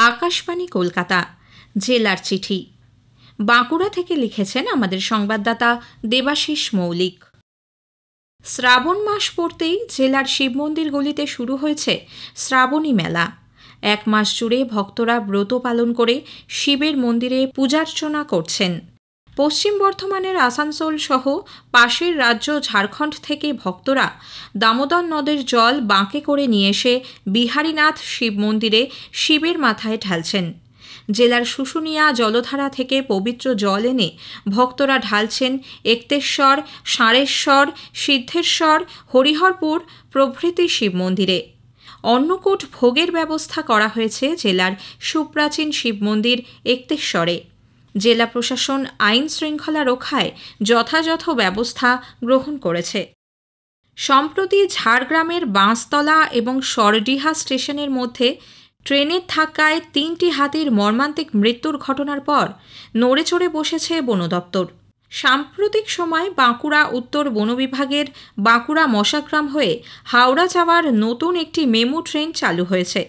আকাশবাণী কলকাতা জেলার চিঠি বাঁকুড়া থেকে লিখেছেন আমাদের সংবাদদাতা দেবাশিস মৌলিক। শ্রাবণ মাস পড়তেই জেলার শিব মন্দিরগুলিতে শুরু হয়েছে শ্রাবণী মেলা। এক মাস জুড়ে ভক্তরা ব্রত পালন করে শিবের মন্দিরে পূজার্চনা করছেন। পশ্চিম বর্ধমানের আসানসোল সহ পাশের রাজ্য ঝাড়খণ্ড থেকে ভক্তরা দামোদর নদের জল বাঁকে করে নিয়ে এসে বিহারীনাথ শিব মন্দিরে শিবের মাথায় ঢালছেন। জেলার শুশুনিয়া জলধারা থেকে পবিত্র জল এনে ভক্তরা ঢালছেন একতেশ্বর, ষাঁড়েশ্বর, সিদ্ধেশ্বর, হরিহরপুর প্রভৃতি শিব মন্দিরে। অন্নকূট ভোগের ব্যবস্থা করা হয়েছে জেলার সুপ্রাচীন শিব মন্দির একতেশ্বরে। জেলা প্রশাসন আইন শৃঙ্খলা রক্ষায় যথাযথ ব্যবস্থা গ্রহণ করেছে। সম্প্রতি ঝাড়গ্রামের বাঁশতলা এবং সরডিহা স্টেশনের মধ্যে ট্রেনের ধাক্কায় 3টি হাতির মর্মান্তিক মৃত্যুর ঘটনার পর নড়েচড়ে বসেছে বন দপ্তর। সাম্প্রতিক সময় বাঁকুড়া উত্তর বন বিভাগের বাঁকুড়া মশাগ্রাম হয়ে হাওড়া যাওয়ার নতুন একটি মেমু ট্রেন চালু হয়েছে।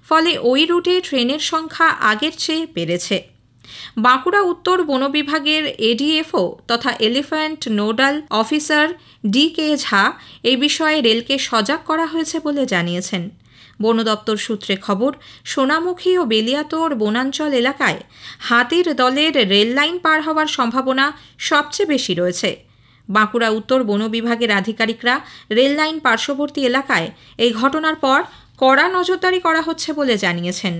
ফলে ওই রুটে ট্রেনের সংখ্যা আগের চেয়ে বেড়েছে। বাঁকুড়া উত্তর বন বিভাগের এডিএফও তথা এলিফ্যান্ট নোডাল অফিসার ডি.কে. ঝা এই বিষয়ে রেলকে সজাগ করা হয়েছে বলে জানিয়েছেন। বন দপ্তর সূত্রে খবর, সোনামুখী ও বেলিয়াতোর বনাঞ্চল এলাকায় হাতির দলের রেল লাইন পার হওয়ার সম্ভাবনা সবচেয়ে বেশি রয়েছে। বাঁকুড়া উত্তর বন বিভাগের আধিকারিকরা রেল লাইন পার্শ্ববর্তী এলাকায় এই ঘটনার পর কড়া নজরদারি করা হচ্ছে বলে জানিয়েছেন।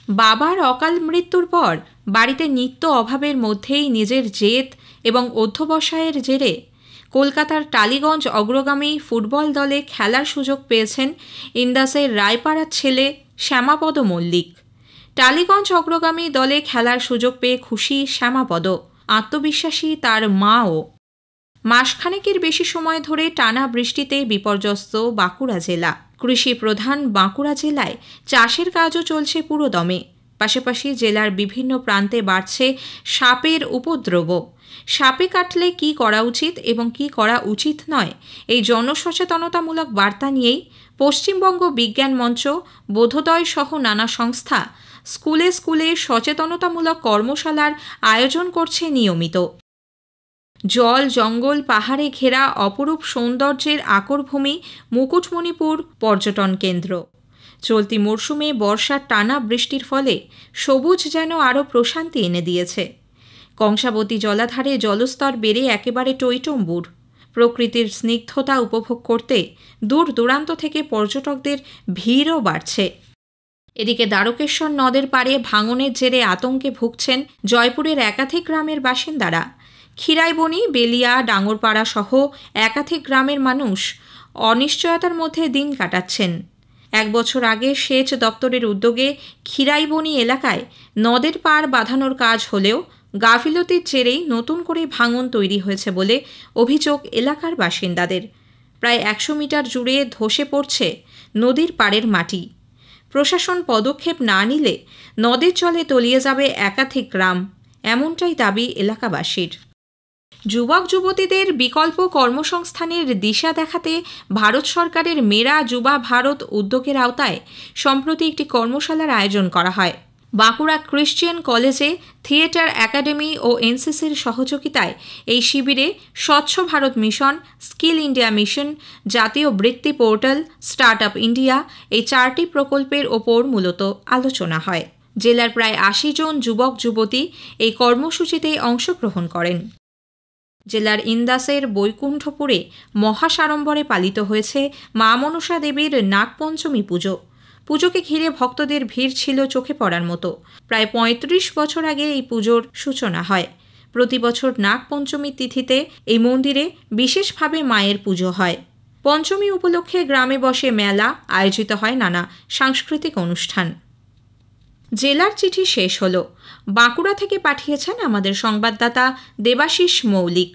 বাবার অকাল মৃত্যুর পর বাড়িতে নিত্য অভাবের মধ্যেই নিজের জেদ এবং অধ্যবসায়ের জেরে কলকাতার টালিগঞ্জ অগ্রগামী ফুটবল দলে খেলার সুযোগ পেয়েছেন ইন্দাসের রায়পাড়ার ছেলে শ্যামাপদ মল্লিক। টালিগঞ্জ অগ্রগামী দলে খেলার সুযোগ পেয়ে খুশি শ্যামাপদ, আত্মবিশ্বাসী তার মাও। মাসখানেকের বেশি সময় ধরে টানা বৃষ্টিতে বিপর্যস্ত বাঁকুড়া জেলা। কৃষি প্রধান বাঁকুড়া জেলায় চাষের কাজও চলছে পুরোদমে। পাশাপাশি জেলার বিভিন্ন প্রান্তে বাড়ছে সাপের উপদ্রব। সাপে কাটলে কি করা উচিত এবং কি করা উচিত নয়, এই জনসচেতনতামূলক বার্তা নিয়েই পশ্চিমবঙ্গ বিজ্ঞান মঞ্চ, বোধোদয় সহ নানা সংস্থা স্কুলে স্কুলে সচেতনতামূলক কর্মশালার আয়োজন করছে নিয়মিত। জল, জঙ্গল, পাহাড়ে ঘেরা অপরূপ সৌন্দর্যের আকরভূমি মুকুটমণিপুর পর্যটন কেন্দ্র। চলতি মরশুমে বর্ষার টানা বৃষ্টির ফলে সবুজ যেন আরও প্রশান্তি এনে দিয়েছে। কংসাবতী জলাধারে জলস্তর বেড়ে একেবারে টইটম্বুর। প্রকৃতির স্নিগ্ধতা উপভোগ করতে দূর দূরান্ত থেকে পর্যটকদের ভিড়ও বাড়ছে। এদিকে দ্বারকেশ্বর নদের পাড়ে ভাঙনের জেরে আতঙ্কে ভুগছেন জয়পুরের একাধিক গ্রামের বাসিন্দারা। খিরাইবনি, বেলিয়া, ডাঙ্গরপাড়া সহ একাধিক গ্রামের মানুষ অনিশ্চয়তার মধ্যে দিন কাটাচ্ছেন। 1 বছর আগে সেচ দপ্তরের উদ্যোগে খিরাইবনি এলাকায় নদের পাড় বাঁধানোর কাজ হলেও গাফিলতির জেরেই নতুন করে ভাঙন তৈরি হয়েছে বলে অভিযোগ এলাকার বাসিন্দাদের। প্রায় 100 মিটার জুড়ে ধসে পড়ছে নদীর পাড়ের মাটি। প্রশাসন পদক্ষেপ না নিলে নদের জলে তলিয়ে যাবে একাধিক গ্রাম, এমনটাই দাবি এলাকাবাসীর। যুবক যুবতীদের বিকল্প কর্মসংস্থানের দিশা দেখাতে ভারত সরকারের মেরা যুবা ভারত উদ্যোগের আওতায় সম্প্রতি একটি কর্মশালার আয়োজন করা হয়। বাঁকুড়া ক্রিশ্চিয়ান কলেজে থিয়েটার একাডেমি ও এনসিসির সহযোগিতায় এই শিবিরে স্বচ্ছ Bharat mission, skill India mission, জাতীয় বৃত্তি পোর্টাল, স্টার্ট আপ ইন্ডিয়া এই 4টি প্রকল্পের ওপর মূলত আলোচনা হয়। জেলার প্রায় 80 জন যুবক যুবতী এই কর্মসূচিতে অংশগ্রহণ করেন। জেলার ইন্দাসের বৈকুণ্ঠপুরে মহাসাড়ম্বরে পালিত হয়েছে মা মনসা দেবীর নাগপঞ্চমী পুজো। পুজোকে ঘিরে ভক্তদের ভিড় ছিল চোখে পড়ার মতো। প্রায় 35 বছর আগে এই পুজোর সূচনা হয়। প্রতি বছর নাগপঞ্চমী তিথিতে এই মন্দিরে বিশেষভাবে মায়ের পুজো হয়। পঞ্চমী উপলক্ষে গ্রামে বসে মেলা, আয়োজিত হয় নানা সাংস্কৃতিক অনুষ্ঠান। জেলার চিঠি শেষ হলো। বাঁকুড়া থেকে পাঠিয়েছেন আমাদের সংবাদদাতা দেবাশিস মৌলিক।